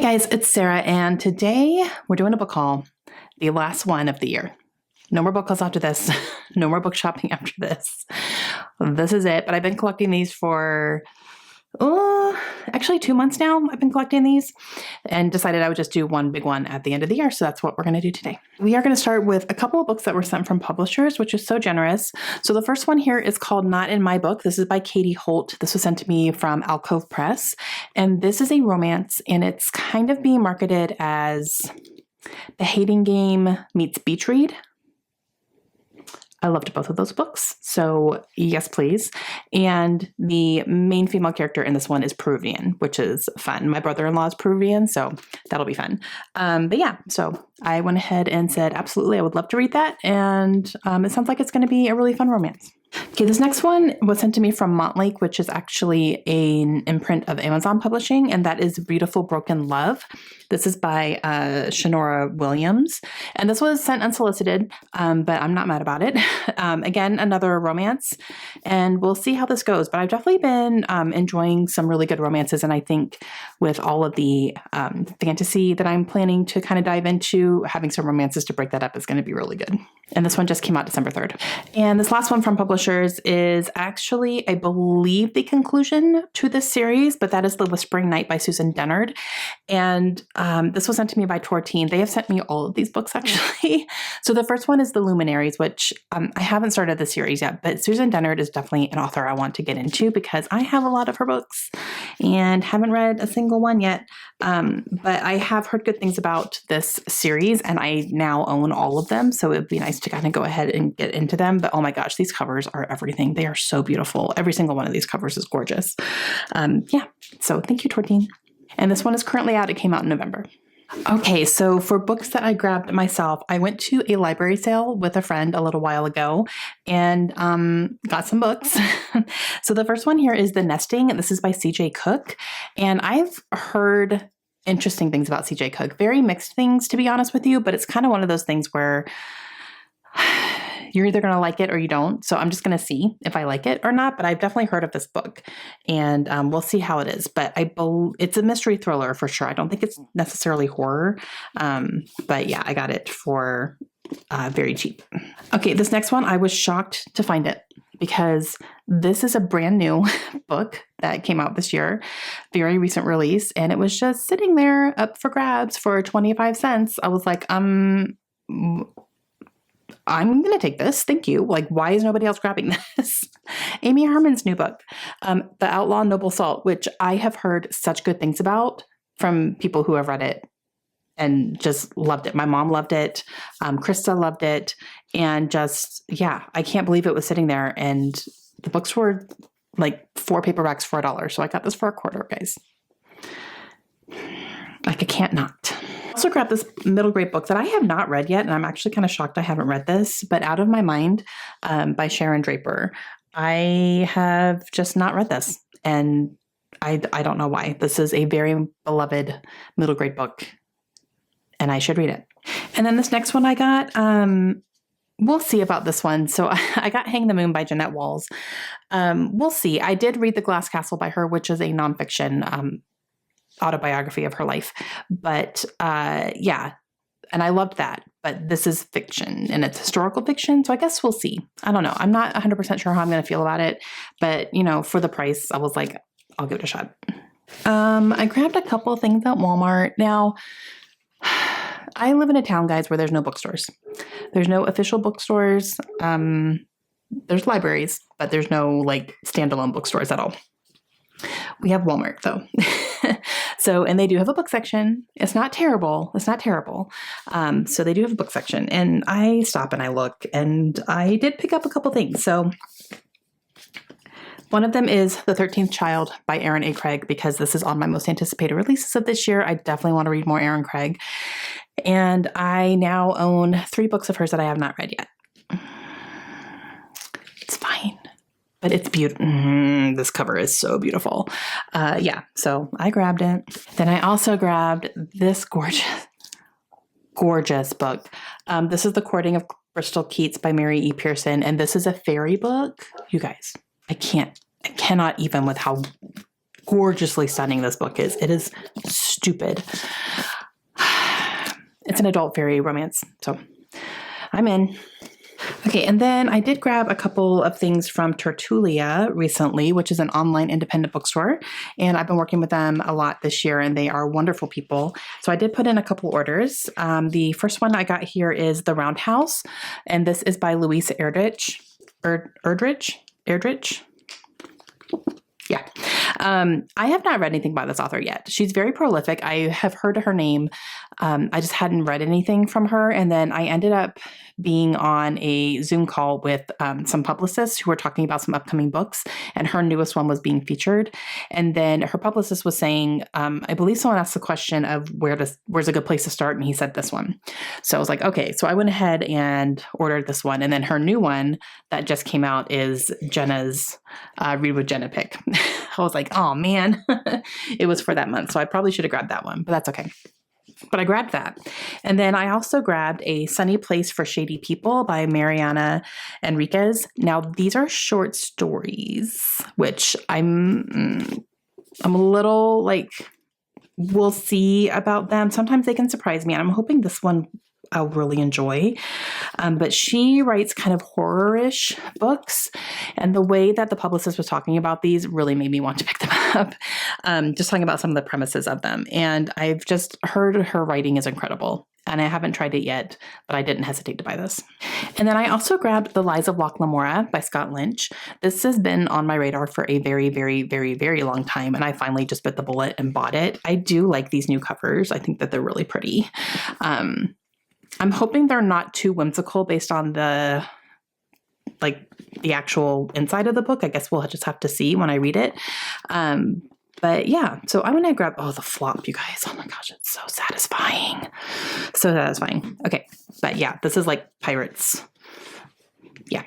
guys, it's Sarah, and today we're doing a book haul, the last one of the year. No more book hauls after this. No more book shopping after this. This is it, but I've been collecting these for, actually 2 months now. I've been collecting these and decided I would just do one big one at the end of the year, so that's what we're going to do today. We are going to start with a couple of books that were sent from publishers, which is so generous. So the first one here is called Not in My Book. This is by Katie Holt. This was sent to me from Alcove Press, and this is a romance, and it's kind of being marketed as The Hating Game meets Beach Read. I loved both of those books, so yes, please. And the main female character in this one is Peruvian, which is fun. My brother-in-law is Peruvian, so that'll be fun. But yeah, so I went ahead and said, absolutely, I would love to read that. And it sounds like it's going to be a really fun romance. Okay, this next one was sent to me from Montlake, which is actually an imprint of Amazon Publishing, and that is Beautiful Broken Love. This is by Shanora Williams, and this was sent unsolicited, but I'm not mad about it. Again, another romance, and we'll see how this goes, but I've definitely been enjoying some really good romances, and I think with all of the fantasy that I'm planning to kind of dive into, having some romances to break that up is going to be really good. And this one just came out December 3rd. And this last one from publishers is actually, I believe, the conclusion to this series, but that is The Whispering Night by Susan Dennard. And this was sent to me by Tortine. They have sent me all of these books, actually. So the first one is The Luminaries, which I haven't started the series yet, but Susan Dennard is definitely an author I want to get into because I have a lot of her books and haven't read a single one yet. But I have heard good things about this series, and I now own all of them, so it would be nice to kind of go ahead and get into them. But oh my gosh, these covers are everything. They are so beautiful. Every single one of these covers is gorgeous. Yeah, so thank you, Tortine. And this one is currently out. It came out in November. Okay, so for books that I grabbed myself, I went to a library sale with a friend a little while ago and got some books. So the first one here is The Nesting, and this is by C.J. Cook. And I've heard interesting things about C.J. Cook, very mixed things, to be honest with you, but it's kind of one of those things where you're either going to like it or you don't. So I'm just going to see if I like it or not, but I've definitely heard of this book, and we'll see how it is. But it's a mystery thriller for sure. I don't think it's necessarily horror, but yeah, I got it for very cheap. Okay, this next one, I was shocked to find it because this is a brand new book that came out this year, very recent release, and it was just sitting there up for grabs for 25 cents. I was like, I'm going to take this. Thank you. Like, why is nobody else grabbing this? Amy Harmon's new book, The Outlaw Noble Salt, which I have heard such good things about from people who have read it and just loved it. My mom loved it. Krista loved it. And just, yeah, I can't believe it was sitting there. And the books were like 4 paperbacks for $1. So I got this for $1, guys. Like, I can't not. I also grabbed this middle grade book that I have not read yet, and I'm actually kind of shocked I haven't read this, but Out of My Mind by Sharon Draper. I have just not read this, and I don't know why. This is a very beloved middle grade book, and I should read it. And then this next one I got, we'll see about this one. So I got Hang the Moon by Jeanette Walls. We'll see. I did read The Glass Castle by her, which is a nonfiction autobiography of her life. But yeah, and I loved that. But this is fiction, and it's historical fiction. So I guess we'll see. I don't know. I'm not 100% sure how I'm going to feel about it. But, you know, for the price, I was like, I'll give it a shot. I grabbed a couple of things at Walmart. Now, I live in a town, guys, where there's no bookstores. There's no official bookstores. There's libraries, but there's no like standalone bookstores at all. We have Walmart though. So, and they do have a book section. It's not terrible. It's not terrible. So they do have a book section, and I stop and I look, and I did pick up a couple things. So one of them is The 13th Child by Erin A. Craig, because this is on my most anticipated releases of this year. I definitely want to read more Erin Craig. And I now own 3 books of hers that I have not read yet. It's fine. But it's beautiful. This cover is so beautiful. Yeah, so I grabbed it. Then I also grabbed this gorgeous book. This is The Courting of Bristol Keats by Mary E. Pearson. And this is a fairy book. You guys, I cannot even with how gorgeously stunning this book is. It is stupid. It's an adult fairy romance, so I'm in. Okay, and then I did grab a couple of things from Tertulia recently, which is an online independent bookstore, and I've been working with them a lot this year, and they are wonderful people. So I did put in a couple orders. The first one I got here is The Roundhouse, and this is by Louise Erdrich. Erdrich? Yeah. I have not read anything by this author yet. She's very prolific. I have heard her name. I just hadn't read anything from her. And then I ended up being on a Zoom call with some publicists who were talking about some upcoming books, and her newest one was being featured. And then her publicist was saying, I believe someone asked the question of where's a good place to start, and he said this one. So I was like, okay. So I went ahead and ordered this one. And then her new one that just came out is Jenna's Read with Jenna pick. I was like, oh man, it was for that month. So I probably should have grabbed that one, but that's okay. But I grabbed that. And then I also grabbed A Sunny Place for Shady People by Mariana Enriquez. Now, these are short stories, which I'm a little like, we'll see about them. Sometimes they can surprise me, and I'm hoping this one I'll really enjoy. But she writes kind of horror-ish books, and the way that the publicist was talking about these really made me want to pick them up. Just talking about some of the premises of them. And I've just heard her writing is incredible. And I haven't tried it yet, but I didn't hesitate to buy this. And then I also grabbed The Lies of Locke Lamora by Scott Lynch. This has been on my radar for a very, very, very, very long time, and I finally just bit the bullet and bought it. I do like these new covers. I think that they're really pretty. I'm hoping they're not too whimsical based on the actual inside of the book. I guess we'll just have to see when I read it. But yeah, so I'm going to grab, the flop, you guys. Oh my gosh, it's so satisfying. So satisfying. Okay. But yeah, this is like Pirates. Yeah.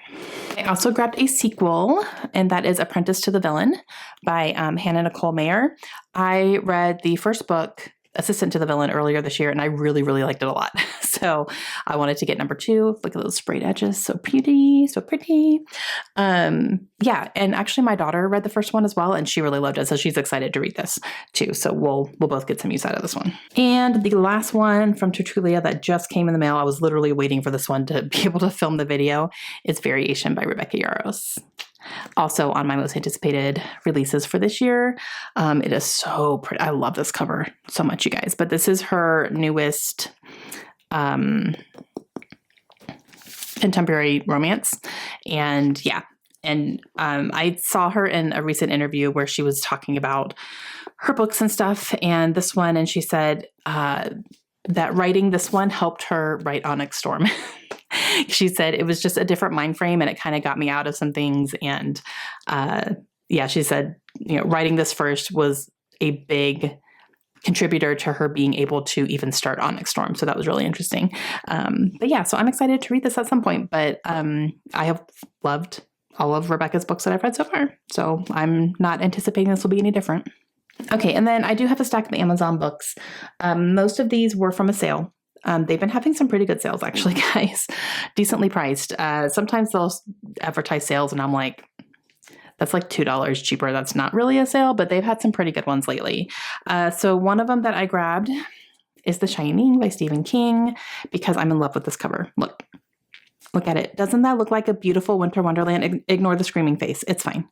I also grabbed a sequel, and that is Apprentice to the Villain by Hannah Nicole Mayer. I read the first book, Assistant to the Villain, earlier this year, and I really, really liked it a lot. So I wanted to get number 2. Look at those sprayed edges. So pretty, so pretty. Yeah. And actually my daughter read the first one as well, and she really loved it. So she's excited to read this too. So we'll both get some use out of this one. And the last one from Tertulia that just came in the mail, I was literally waiting for this one to be able to film the video, is Variation by Rebecca Yarros. Also on my most anticipated releases for this year. It is so pretty. I love this cover so much, you guys. But this is her newest contemporary romance. And yeah. And I saw her in a recent interview where she was talking about her books and stuff, and this one, and she said that writing this one helped her write Onyx Storm. She said it was just a different mind frame, and it kind of got me out of some things. And yeah, she said, writing this first was a big contributor to her being able to even start Onyx Storm. So that was really interesting. But yeah, so I'm excited to read this at some point, but I have loved all of Rebecca's books that I've read so far. So I'm not anticipating this will be any different. Okay. And then I do have a stack of Amazon books. Most of these were from a sale. They've been having some pretty good sales, actually, guys. Decently priced. Sometimes they'll advertise sales, and I'm like, that's like $2 cheaper. That's not really a sale, but they've had some pretty good ones lately. So one of them that I grabbed is The Shining by Stephen King, because I'm in love with this cover. Look at it. Doesn't that look like a beautiful winter wonderland? Ignore the screaming face. It's fine.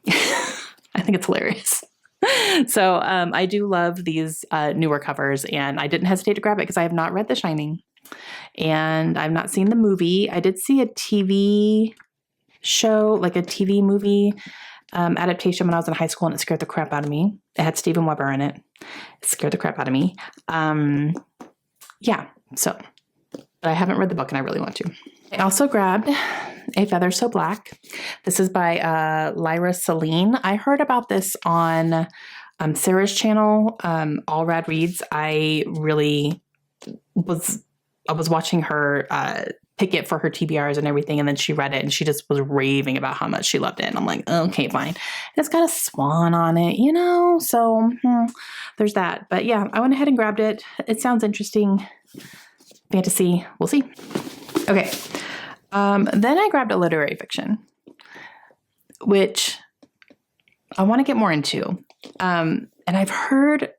I think it's hilarious. So I do love these newer covers, and I didn't hesitate to grab it because I have not read The Shining, and I've not seen the movie. I did see a TV show, like a TV movie adaptation when I was in high school, and it scared the crap out of me. It had Steven Weber in it. It scared the crap out of me. Yeah, so, but I haven't read the book, and I really want to. I also grabbed A Feather So Black. This is by Lyra Celine. I heard about this on Sarah's channel, All Rad Reads. I was watching her pick it for her TBRs and everything, and then she read it, and she just was raving about how much she loved it. And I'm like, okay, fine. And it's got a swan on it, so there's that. But yeah, I went ahead and grabbed it. It sounds interesting. Fantasy. We'll see. Okay. Then I grabbed a literary fiction, which I want to get more into. And I've heard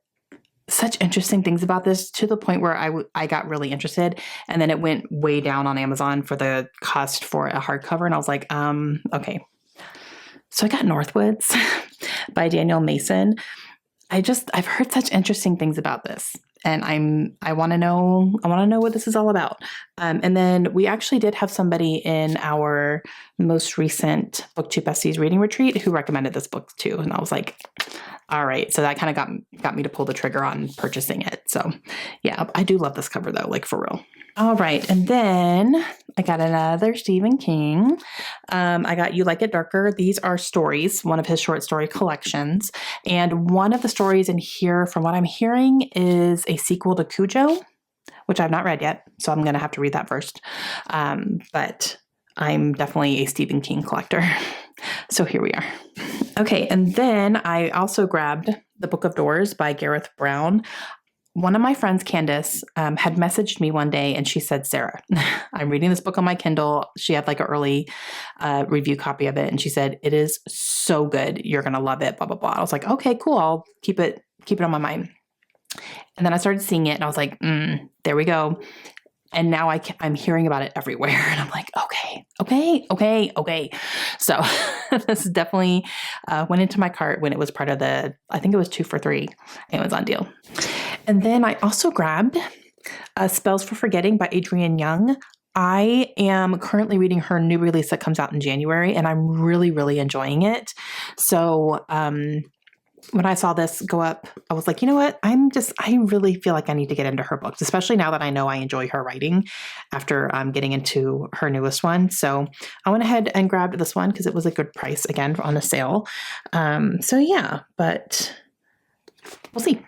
such interesting things about this to the point where I got really interested, and then it went way down on Amazon for the cost for a hardcover. And I was like, okay. So I got Northwoods by Daniel Mason. I've heard such interesting things about this, and I want to know what this is all about. And then we actually did have somebody in our most recent BookTube Besties reading retreat who recommended this book too. And I was like, all right. So that kind of got me to pull the trigger on purchasing it. So yeah, I do love this cover though, like for real. All right. And then I got another Stephen King. I got You Like It Darker. These are stories, one of his short story collections. And one of the stories in here, from what I'm hearing, is a sequel to Cujo, which I've not read yet. So I'm going to have to read that first. But I'm definitely a Stephen King collector. So here we are. Okay. And then I also grabbed The Book of Doors by Gareth Brown. One of my friends, Candace, had messaged me one day and she said, Sarah, I'm reading this book on my Kindle. She had like an early review copy of it. And she said, it is so good. You're going to love it, blah, blah, blah. I was like, okay, cool. I'll keep it on my mind. And then I started seeing it and I was like, there we go. And now I'm hearing about it everywhere. And I'm like, okay. So this definitely went into my cart when it was part of I think it was 2 for $3 Amazon deal. And then I also grabbed Spells for Forgetting by Adrienne Young. I am currently reading her new release that comes out in January, and I'm really, really enjoying it. So when I saw this go up, I was like, you know what? I really feel like I need to get into her books, especially now that I know I enjoy her writing after getting into her newest one. So I went ahead and grabbed this one because it was a good price, again, on a sale. So yeah, but we'll see.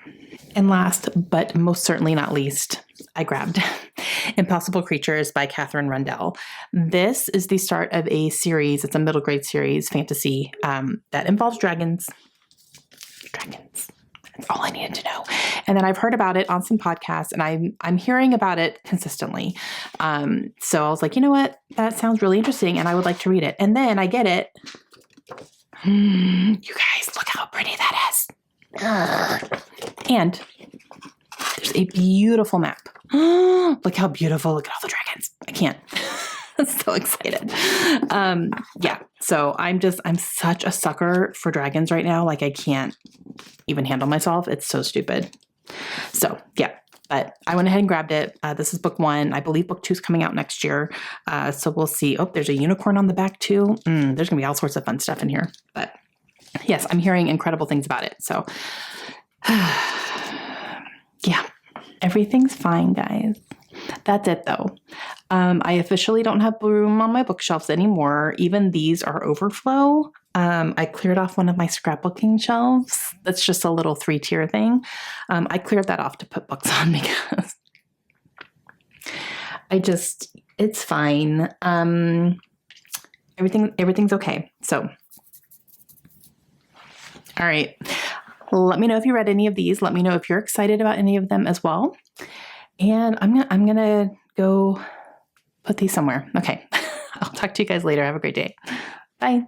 And last, but most certainly not least, I grabbed Impossible Creatures by Catherine Rundell. This is the start of a series. It's a middle grade series, fantasy, that involves dragons. Dragons. That's all I needed to know. And then I've heard about it on some podcasts, and I'm hearing about it consistently. So I was like, you know what? That sounds really interesting, and I would like to read it. And then I get it. You guys, look how pretty that is. And there's a beautiful map. Look how beautiful. Look at all the dragons. I can't. I'm so excited. Yeah. So I'm such a sucker for dragons right now. Like I can't even handle myself. It's so stupid. So yeah, but I went ahead and grabbed it. This is book 1. I believe book 2 is coming out next year. So we'll see. Oh, there's a unicorn on the back too. There's gonna be all sorts of fun stuff in here, but yes, I'm hearing incredible things about it. So yeah, everything's fine, guys. That's it though. I officially don't have room on my bookshelves anymore. Even these are overflow. I cleared off one of my scrapbooking shelves. That's just a little 3-tier thing. I cleared that off to put books on because it's fine. Everything's okay. So, all right. Let me know if you read any of these. Let me know if you're excited about any of them as well. And I'm gonna go put these somewhere. Okay. I'll talk to you guys later. Have a great day. Bye.